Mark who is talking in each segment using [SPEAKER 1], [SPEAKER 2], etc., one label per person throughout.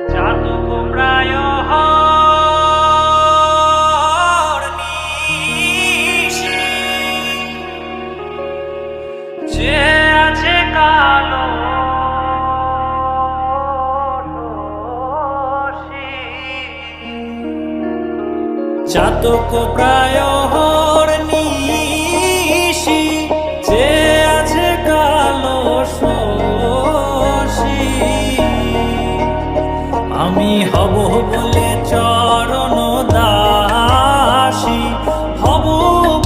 [SPEAKER 1] চাতক প্রায় নিশি, যে আছে কালো চাতক প্রায় নিশি, যে আছে কালো শশী। আমি হব বলে চরণ দাসী, হব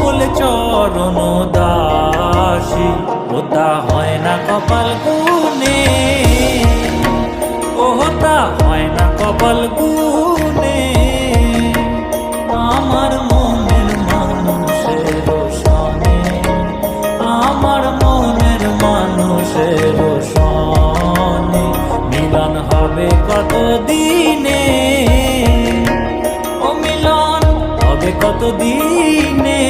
[SPEAKER 1] বলে চরণ দাসী। ওটা হয় না কপাল গুনে, ওটা হয় না কপাল গুনে। আমার মনের মানুষের সনে, আমার মনের মানুষের সনে মিলন হবে কত দিনে, ও মিলন হবে কত দিনে।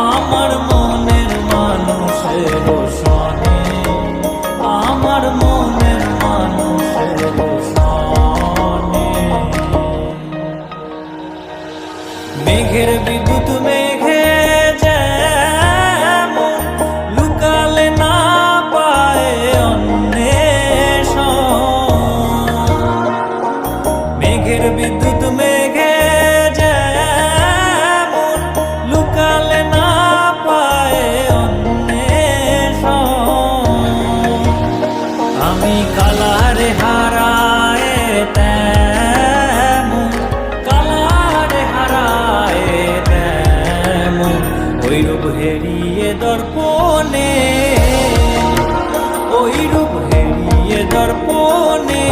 [SPEAKER 1] আমার মনের মানুষের সনে, আমার মনের মানুষের সনে। মেঘের বিদ্যুৎ মেঘে যেমন লুকালে না পায় অন্বেষণ, মেঘের বিদ্যুৎ মেঘে যেমন লুকালে না পায় অন্বেষণ। আমি কালারে হারায় তেমন, কালারে হারায় তেমন ওই রূপ হেরিয়ে দর্পণে, ওই রূপ হেরিয়ে দর্পণে।